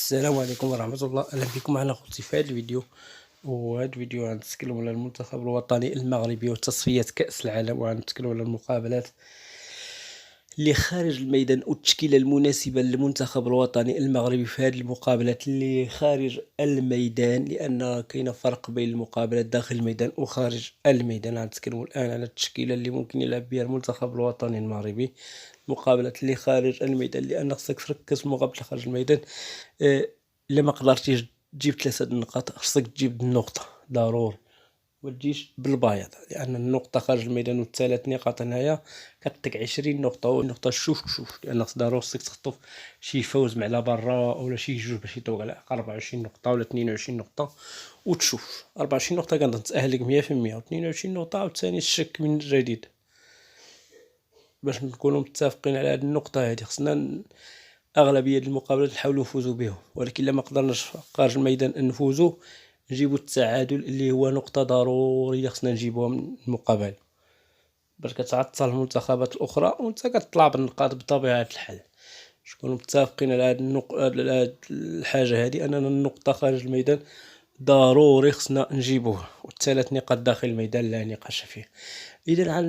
السلام عليكم ورحمة الله، أهلا بكم معنا خوتي في هذا الفيديو. وهذا الفيديو غنتكلموا على المنتخب الوطني المغربي وتصفيات كأس العالم، وغنتكلموا على المقابلات اللي خارج الميدان والتشكيلة المناسبة للمنتخب الوطني المغربي في هذه المقابلات اللي خارج الميدان، لأن كاين فرق بين المقابلات داخل الميدان وخارج الميدان. غنتكلموا الآن على التشكيلة اللي ممكن يلعب بها المنتخب الوطني المغربي، المقابلات اللي خارج الميدان، لأن خصك تركز في المقابلة اللي خارج الميدان. إلا ما قدرتيش تجيب 3 النقاط خصك تجيب النقطة ضروري، ما تجيش بالبياض، لأن النقطة خارج الميدان و3 نقاط هنايا كتعطيك 20 نقطة، والنقطة شوف لأن ضروري خصك تخطف شي فوز مع لا برا ولا شي جوج باش يطوق على 24 نقطة ولا 22 نقطة. وتشوف 24 نقطة كنظن تأهلك 100%، و 22 نقطة عاوتاني الشك من جديد. باش نكونوا متفقين على هذه النقطة هذه، خصنا أغلبية المقابلات نحاولوا نفوزوا بهم، ولكن إلا ما قدرناش خارج الميدان نفوزوا نجيبوا التعادل اللي هو نقطة ضرورية خصنا نجيبوها من المقابلة، باش كتعطل المنتخبات الأخرى وأنت كتطلع بالنقاط بطبيعة الحال. نكونوا متفقين على هاد الحاجة هذه، أننا النقطة خارج الميدان ضروري خصنا نجيبوها، و3 نقاط داخل الميدان لا نقاش فيه. إذا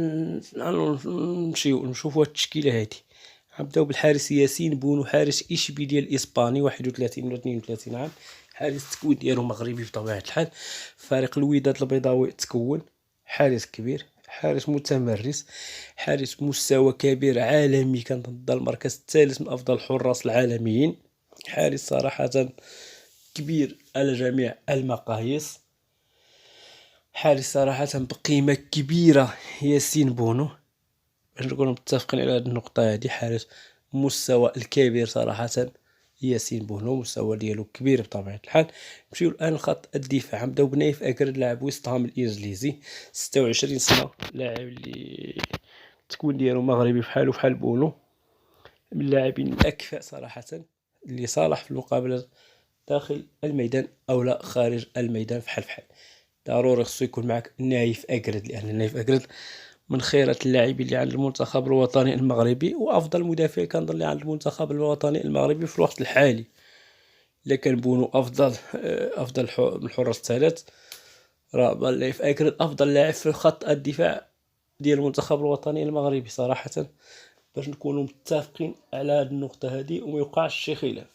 نمشيو نشوفوا هاد التشكيلة هذه. غنبداو بالحارس ياسين بونو، حارس إشبيلية الإسباني، 31 ولا 32 عام، حارس التكوين ديالو مغربي بطبيعة الحال، فريق الوداد البيضاوي تكون. حارس كبير، حارس متمرس، حارس مستوى كبير عالمي، كنظن المركز الثالث من أفضل الحراس العالميين. حارس صراحة كبير على جميع المقاييس، حارس صراحة بقيمة كبيرة ياسين بونو، باش نكونوا متفقين على هذه النقطة هذه. حارس مستوى الكبير صراحة ياسين بونو، مستوى ديالو كبير بطبيعة الحال. نمشيو الآن لخط الدفاع، نبداو بنايف أكرد، لاعب ويست هام الإنجليزي، 26 سنة، لاعب اللي التكوين ديالو مغربي بحال بونو، من اللاعبين الأكفأ صراحة اللي صالح في المقابلة داخل الميدان أو لا خارج الميدان فحال. ضروري خصو يكون معك نايف أكرد، لأن نايف أكرد من خيرات اللاعبين اللي عند المنتخب الوطني المغربي، وافضل مدافع كنظن اللي عند المنتخب الوطني المغربي في الوقت الحالي. الا كان بونو افضل من الحراس الثلاث، راه لايف اكرد افضل لاعب في خط الدفاع ديال المنتخب الوطني المغربي صراحه، باش نكونوا متفقين على هذه النقطه هذه وما يوقعش شي خلاف.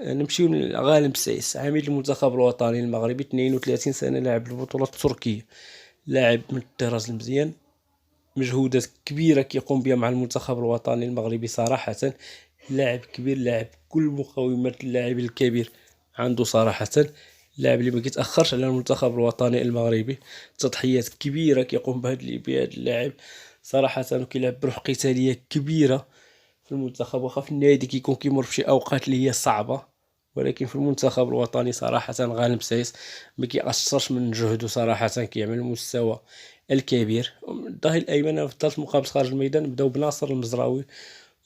نمشيو لغانم سايس، عميد المنتخب الوطني المغربي، 32 سنه، لاعب البطولة التركية، لاعب من الطراز المزيان، مجهودات كبيرة كيقوم بها مع المنتخب الوطني المغربي صراحة. لاعب كبير، لاعب كل مقومات اللاعب الكبير عنده صراحة، لاعب اللي ما كيتأخرش على المنتخب الوطني المغربي، تضحيات كبيرة كيقوم بهذا اللاعب صراحة، وكيلعب بروح قتالية كبيرة في المنتخب. واخا في النادي كيكون كيمر بشي أوقات اللي هي صعبة، ولكن في المنتخب الوطني صراحة غانم سايس ما كيقصرش من جهده صراحة، كيعمل المستوى الكبير. الظهير الايمن في ثلاث مقابلات خارج الميدان بداو بناصر المزراوي،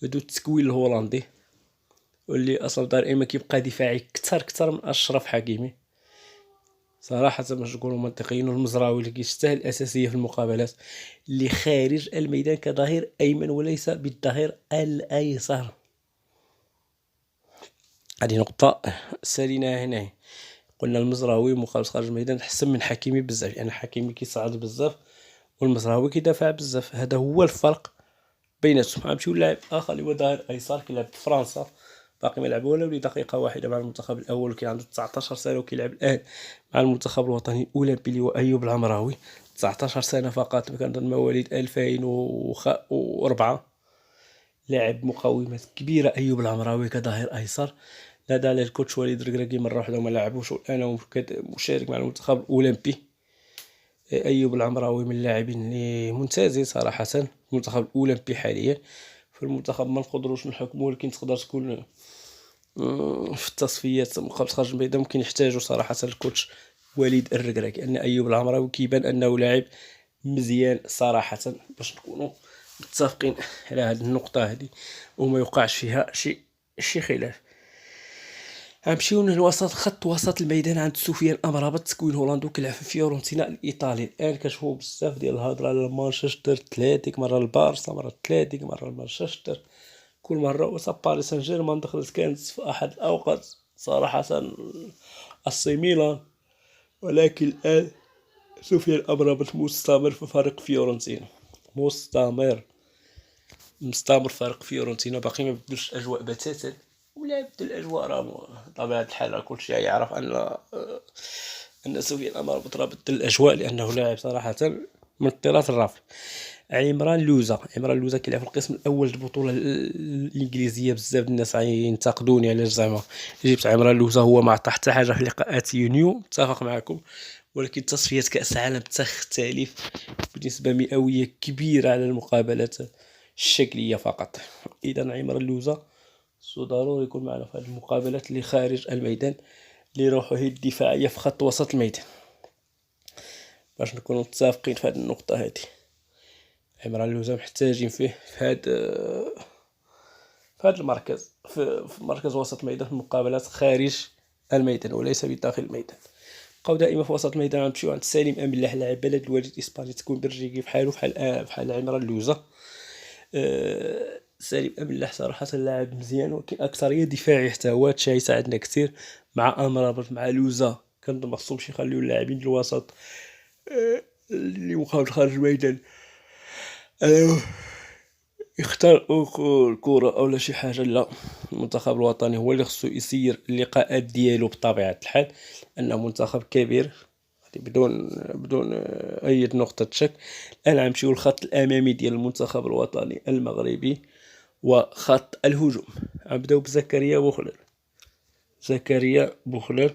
ذو التكوين الهولندي، واللي اصلا ظهير الايمن كيبقى دفاعي كثر من اشرف حكيمي صراحه، باش نكونوا منطقيين. المزراوي اللي كيستاهل الاساسيه في المقابلات اللي خارج الميدان كظهير ايمن وليس بالظهير الايسر. هذه نقطه ساليناها هنا، قلنا المزراوي مقابل خارج الميدان احسن من حكيمي بزاف، يعني حكيمي كيصعد بزاف والمزراوي كيدافع بزاف، هذا هو الفرق بيناتهم. غنمشيو للاعب اخر اللي هو ظهير ايسر، كيلعب في فرنسا، باقي ما لعب ولا دقيقه واحده مع المنتخب الاول، كي عنده 19 سنه، وكيلعب الان مع المنتخب الوطني الاولمبي اللي هو ايوب العمراوي، 19 سنه فقط، كنظن مواليد 2004. لاعب مقومات كبيره ايوب العمراوي كظهير ايسر، لا دال الكوتش وليد ركراكي مره واحده ما لعبوش، والان مشارك مع المنتخب الاولمبي. ايوب العمراوي من اللاعبين اللي ممتازين صراحه في المنتخب الاولمبي حاليا. في المنتخب ما نقدروش نحكموا، ولكن تقدر تكون في التصفيات مقابل خارج الميدان ممكن يحتاجوا صراحه الكوتش وليد الركراكي، ان ايوب العمراوي كيبان انه لاعب مزيان صراحه، باش نكونوا متفقين على هذه النقطه هذه وما يوقعش فيها شي خلاف. غنمشيو للوسط، خط وسط الميدان عند سفيان امرابط، تكوين هولندو، كيلعب في فيورنتينا الايطالي. الان كنشوفوا بزاف ديال الهضره على مانشستر اتلتيك، مره البارسا، مره اتلتيك، مره مانشستر، كل مرة. وصاب باريس سان جيرمان دخلت كانت في أحد الأوقات صراحة السي ميلان، ولكن الآن سفيان أمرابط مستمر في فريق فيورنتينا، مستمر فريق فيورنتينا، باقي ما بدلش الأجواء بتاتا. ولا بدل الأجواء راه بطبيعة الحال راه كلشي يعرف أن سفيان أمرابط راه بدل الأجواء، لأنه لاعب صراحة من الطراز الرافع. عمران لوزة كيلعب في القسم الأول البطولة الإنجليزية. بزاف الناس ينتقدوني علاش زعما جبت عمران لوزة، هو ما عطى حتى حاجة في لقاءات يونيو، متفق معكم، ولكن تصفيات كأس العالم تختلف بنسبة مئوية كبيرة على المقابلات الشكلية فقط. إذا عمران لوزة ضروري يكون معنا في هذه المقابلات اللي خارج الميدان، اللي روحه هي الدفاعية في خط وسط الميدان، باش نكونوا متفقين في هذه النقطة هذه. عمران لوزة محتاجين فيه في هذا المركز، في مركز وسط الميدان، في المقابلات خارج الميدان وليس بداخل الميدان. بقاو دائما في وسط الميدان غنمشيو عند سالم أملاح لاعب بلد الوالد الإسباني، تكون بلجيكي بحال عمران لوزة. سالم أملاح صراحة لاعب مزيان، ولكن أكثرية دفاعي حتى هو، هادشي يساعدنا كثير مع أمرابط مع لوزة. كنظن مخصهمش يخليو اللاعبين الوسط اللي مقابل خارج الميدان يخترقوا الكرة أو شي حاجة. لا، المنتخب الوطني هو اللي خصو يسير اللقاءات ديالو بطبيعة الحال، أنه منتخب كبير بدون أي نقطة شك. الآن غنمشيو للخط الأمامي ديال المنتخب الوطني المغربي وخط الهجوم. غنبداو زكريا بوخلال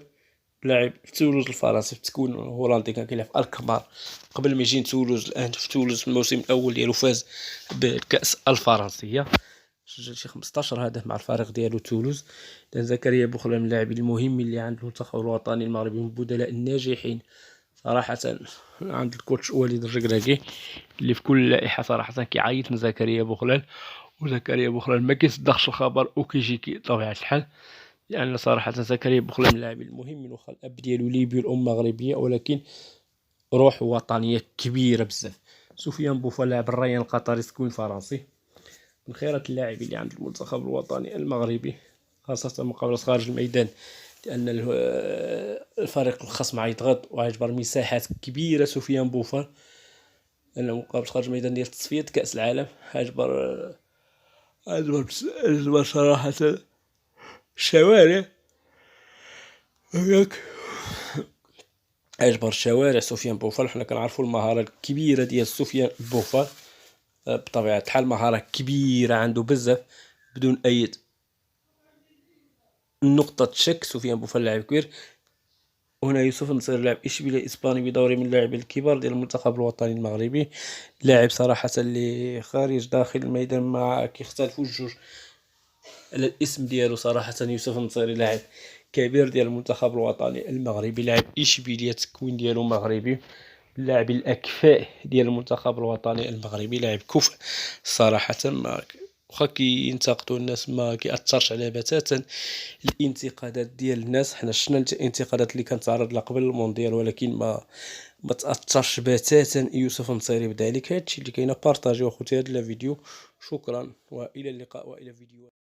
لاعب في تولوز الفرنسي، في تكوين هولندي، كان كيلعب في الكمار قبل ما يجي تولوز. الان في تولوز الموسم الاول ديالو فاز بالكاس الفرنسيه، سجل شي 15 هدف مع الفريق ديالو تولوز. لان زكريا بوخلال من اللاعبين المهمين اللي عند المنتخب الوطني المغربي، من البدلاء الناجحين صراحه عند الكوتش وليد الركراكي، اللي في كل لائحه صراحه كيعيط من زكريا بوخلال. وزكريا بوخلال ما كيصدقش الخبر وكيجي بطبيعه الحال، لأن صراحة زكريا بوخلال من اللاعبين المهمين، واخا الأب ديالو ليبي والأم مغربية، ولكن روح وطنية كبيرة بزاف. سفيان بوفال لاعب الريان القطري، تكوين فرنسي، من خيرة اللاعبين اللي عند المنتخب الوطني المغربي، خاصة مقابلة خارج الميدان، لأن الفريق الخصم غيضغط وغيجبر مساحات كبيرة. سفيان بوفال لأن مقابلة خارج الميدان ديال تصفية كأس العالم غيجبر صراحة الشوارع، ياك الشوارع. سفيان بوفال حنا كنعرفوا المهارة الكبيرة ديال سفيان بوفال، بطبيعة الحال مهارة كبيرة عنده بزاف بدون أي نقطة شك. سفيان بوفال لاعب كبير. هنا يوسف نصير لاعب إشبيلية الإسباني بدوري من اللاعبين الكبار ديال المنتخب الوطني المغربي، لاعب صراحة اللي خارج داخل الميدان ما كيختلفوا الجوج على الاسم ديالو. صراحة يوسف النصيري لاعب كبير ديال المنتخب الوطني المغربي، لاعب إشبيلية، التكوين ديالو مغربي، اللاعب الأكفاء ديال المنتخب الوطني المغربي، لاعب كفء صراحة. ما واخا كينتقدوا الناس ما كيأثرش عليه بتاتا الانتقادات ديال الناس. حنا شفنا الانتقادات اللي كانت تعرض لها قبل المونديال، ولكن ما تأثرش بتاتا يوسف النصيري بذلك. هادشي اللي كاين. بارطاجيو اخوتي هذا الفيديو. شكرا والى اللقاء والى فيديو